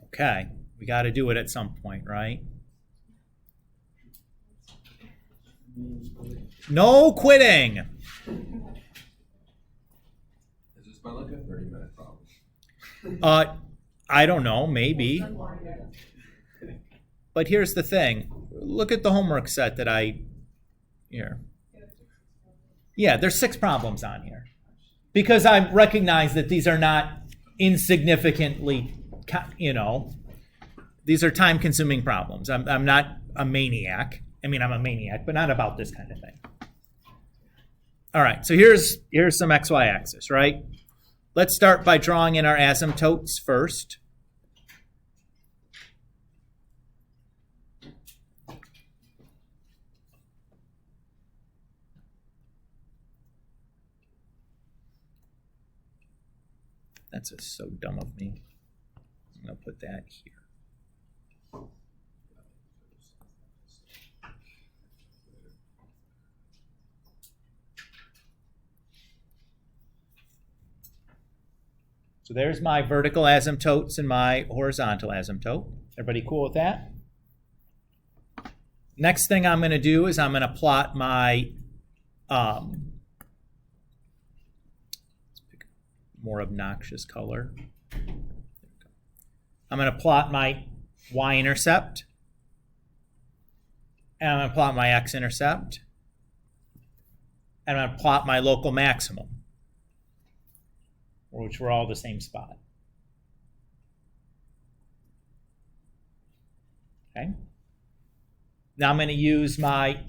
Okay, we got to do it at some point, right? No quitting. Is this by like a 30-minute problem? I don't know, maybe. But here's the thing. Look at the homework set that here. Yeah, there's 6 problems on here. Because I recognize that these are not insignificantly, these are time-consuming problems. I'm not a maniac. I mean, I'm a maniac, but not about this kind of thing. All right, so here's some XY axis, right? Let's start by drawing in our asymptotes first. That's just so dumb of me. I'm going to put that here. So there's my vertical asymptotes and my horizontal asymptote. Everybody cool with that? Next thing I'm going to do is I'm going to plot my let's pick a more obnoxious color. I'm going to plot my y-intercept, and I'm going to plot my x-intercept, and I'm going to plot my local maximum, which were all the same spot. Okay. Now I'm going to use my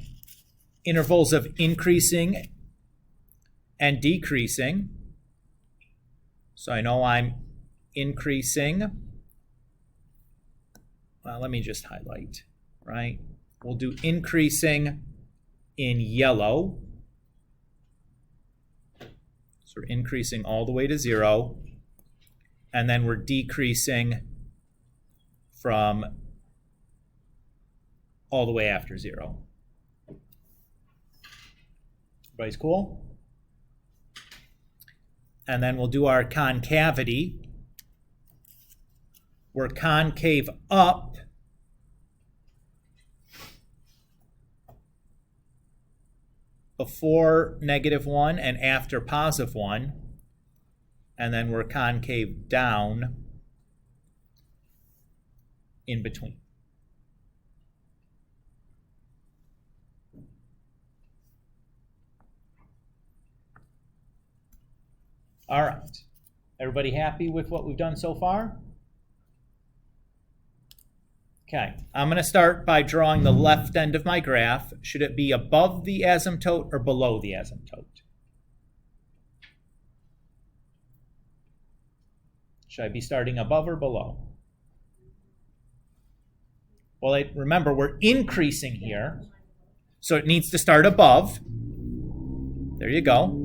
intervals of increasing and decreasing. So I know I'm increasing. Well, let me just highlight, right? We'll do increasing in yellow. So we're increasing all the way to 0. And then we're decreasing from all the way after 0. Everybody's cool? And then we'll do our concavity. We're concave up before -1 and after +1. And then we're concave down in between. All right. Everybody happy with what we've done so far? Okay, I'm going to start by drawing the left end of my graph. Should it be above the asymptote or below the asymptote? Should I be starting above or below? Well, remember, we're increasing here, so it needs to start above. There you go.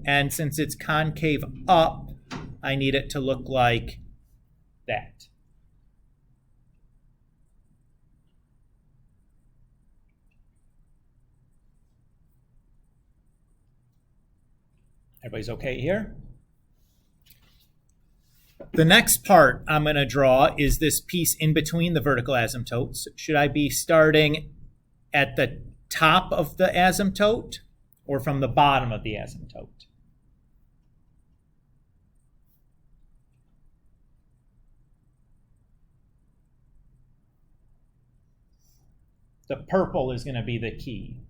And since it's concave up, I need it to look like that. Everybody's okay here? The next part I'm going to draw is this piece in between the vertical asymptotes. Should I be starting at the top of the asymptote or from the bottom of the asymptote? The purple is going to be the key.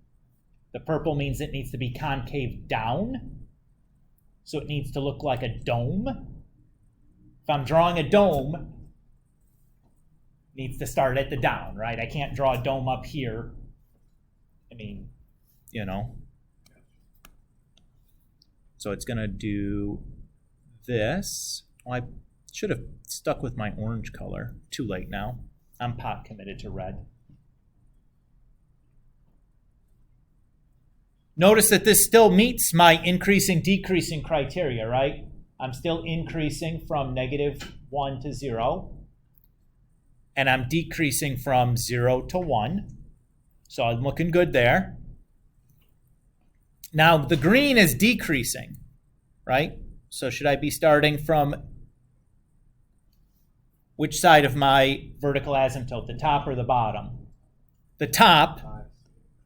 The purple means it needs to be concave down. So it needs to look like a dome. If I'm drawing a dome, it needs to start at the down, right? I can't draw a dome up here. I mean, you know. So it's going to do this. Well, I should have stuck with my orange color. Too late now. I'm pot committed to red. Notice that this still meets my increasing, decreasing criteria, right? I'm still increasing from -1 to 0. And I'm decreasing from 0 to 1. So I'm looking good there. Now, the green is decreasing, right? So should I be starting from which side of my vertical asymptote, the top or the bottom? The top.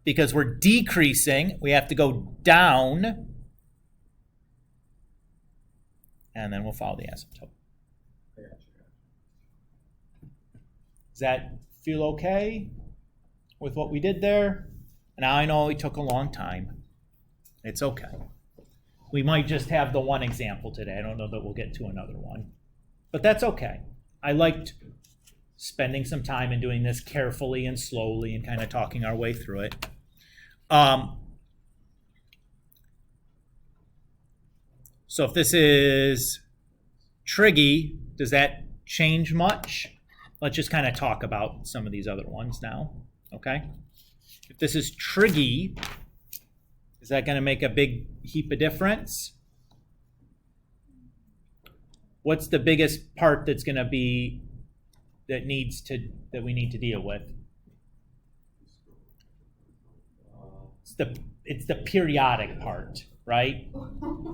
Because we're decreasing, we have to go down, and then we'll follow the asymptote. Does that feel okay with what we did there? Now I know it took a long time. It's okay. We might just have the one example today. I don't know that we'll get to another one. But that's okay. I liked spending some time and doing this carefully and slowly and kind of talking our way through it. So if this is triggy, does that change much? Let's just kind of talk about some of these other ones now, okay? If this is triggy, is that going to make a big heap of difference? What's the biggest part that's going to be that we need to deal with? It's the periodic part, right?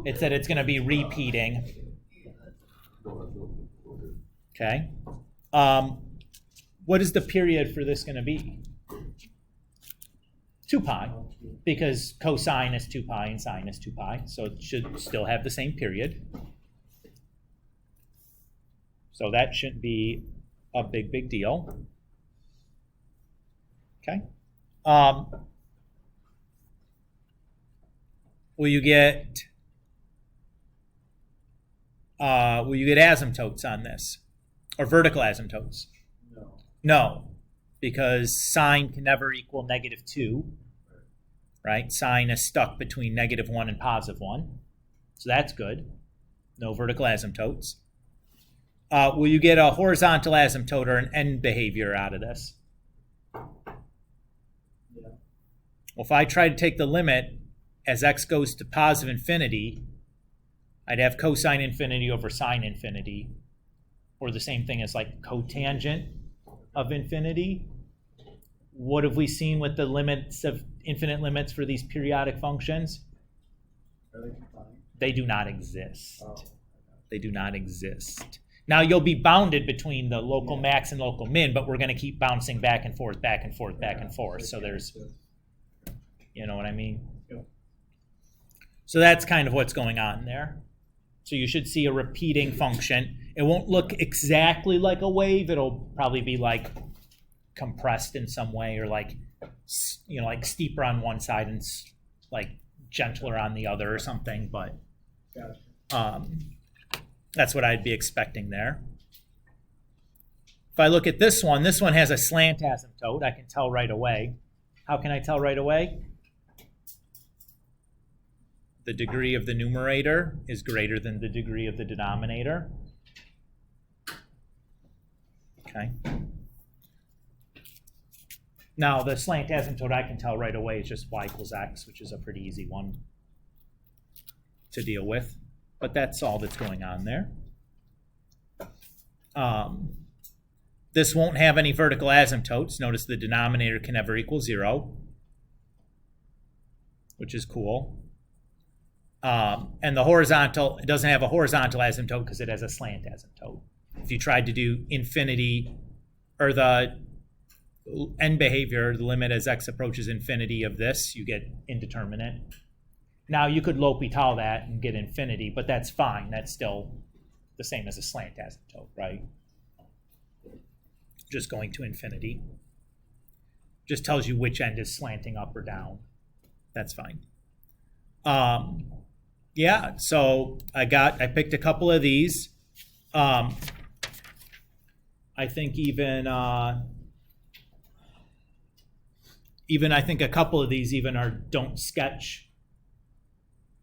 It's that it's going to be repeating. Okay. What is the period for this going to be? 2 pi, because cosine is 2 pi and sine is 2 pi, so it should still have the same period. So that shouldn't be a big deal. Okay. Will you get asymptotes on this? Or vertical asymptotes? No, because sine can never equal -2, right? Sine is stuck between -1 and +1. So that's good. No vertical asymptotes. Will you get a horizontal asymptote or an end behavior out of this? Well, if I try to take the limit as x goes to positive infinity, I'd have cosine infinity over sine infinity, or the same thing as like cotangent of infinity. What have we seen with the limits of infinite limits for these periodic functions? They do not exist. They do not exist. Now you'll be bounded between the local max and local min, but we're going to keep bouncing back and forth, back and forth, back and forth. So there's, you know what I mean? So that's kind of what's going on there. So you should see a repeating function. It won't look exactly like a wave. It'll probably be like compressed in some way, or like, you know, like steeper on one side and like gentler on the other or something. But that's what I'd be expecting there. If I look at this one has a slant asymptote. I can tell right away. How can I tell right away? The degree of the numerator is greater than the degree of the denominator. Okay. Now, the slant asymptote I can tell right away is just y equals x, which is a pretty easy one to deal with. But that's all that's going on there. This won't have any vertical asymptotes. Notice the denominator can never equal 0, which is cool. And the horizontal, it doesn't have a horizontal asymptote because it has a slant asymptote. If you tried to do infinity, or the end behavior, the limit as x approaches infinity of this, you get indeterminate. Now, you could L'Hopital that and get infinity, but that's fine. That's still the same as a slant asymptote, right? Just going to infinity. Just tells you which end is slanting up or down. That's fine. Yeah, so I picked a couple of these. I think even I think a couple of these even are don't sketch.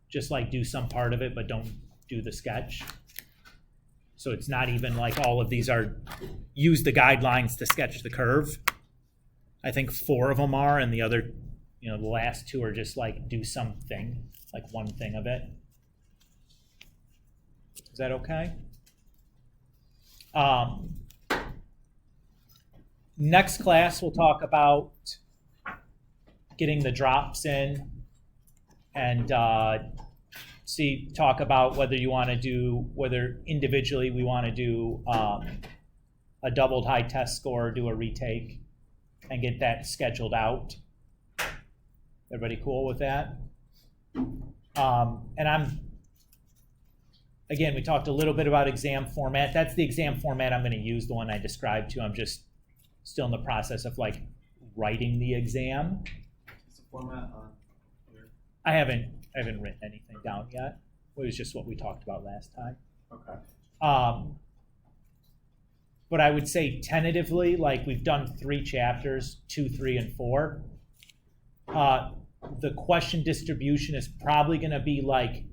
Just like do some part of it, but don't do the sketch. So it's not even like all of these are use the guidelines to sketch the curve. I think 4 of them are, and the other, the last 2 are just like do something, like one thing of it. Is that okay? Next class, we'll talk about getting the drops in and talk about whether individually we want to do a doubled high test score, do a retake, and get that scheduled out. Everybody cool with that? And again, we talked a little bit about exam format. That's the exam format I'm going to use, the one I described to. I'm just still in the process of like writing the exam. Is the format on here? I haven't written anything down yet. It was just what we talked about last time. Okay. But I would say tentatively, like we've done 3 chapters, 2, 3, and 4. The question distribution is probably going to be like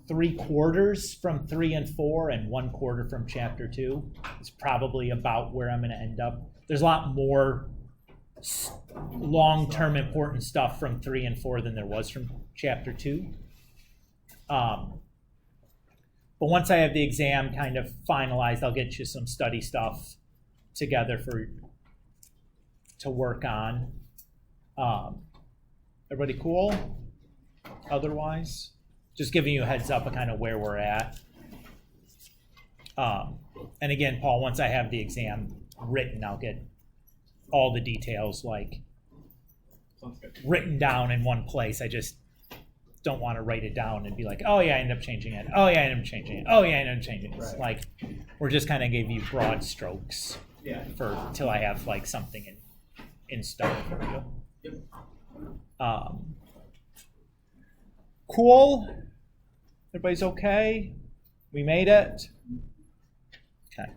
3/4 from 3 and 4 and 1/4 from chapter 2. It's probably about where I'm going to end up. There's a lot more long-term important stuff from 3 and 4 than there was from chapter 2. But once I have the exam kind of finalized, I'll get you some study stuff together to work on. Everybody cool? Otherwise, just giving you a heads up of kind of where we're at. And again, Paul, once I have the exam written, I'll get all the details like written down in one place. I just don't want to write it down and be like, oh yeah, I end up changing it. Oh yeah, I end up changing it. Oh yeah, I end up changing it. Right. Like we're just kind of giving you broad strokes Yeah. till I have like something in stone for you. Yep. Cool. Everybody's okay? We made it? Okay.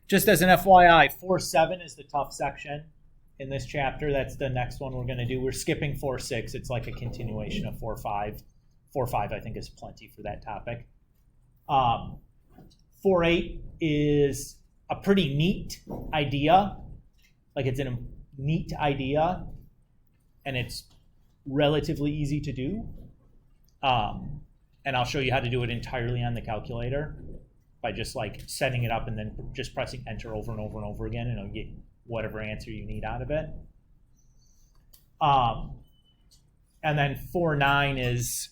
Just as an FYI, 4.7 is the tough section in this chapter. That's the next one we're going to do. We're skipping 4.6. It's like a continuation of 4.5. 4.5, I think, is plenty for that topic. 4.8 is a pretty neat idea. Like it's a neat idea, and it's relatively easy to do. And I'll show you how to do it entirely on the calculator by just like setting it up and then just pressing enter over and over and over again, and it'll get whatever answer you need out of it. And then 4.9 is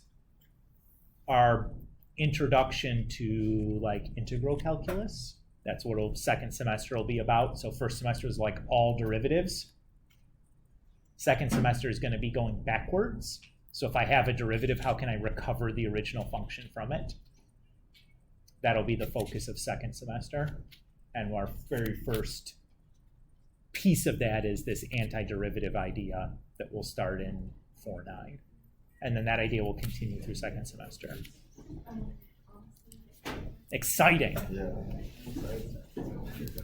our introduction to like integral calculus. That's what second semester will be about. So first semester is like all derivatives. Second semester is going to be going backwards. So if I have a derivative, how can I recover the original function from it? That'll be the focus of second semester. And our very first piece of that is this antiderivative idea that will start in 4.9. And then that idea will continue through second semester. Exciting. Yeah.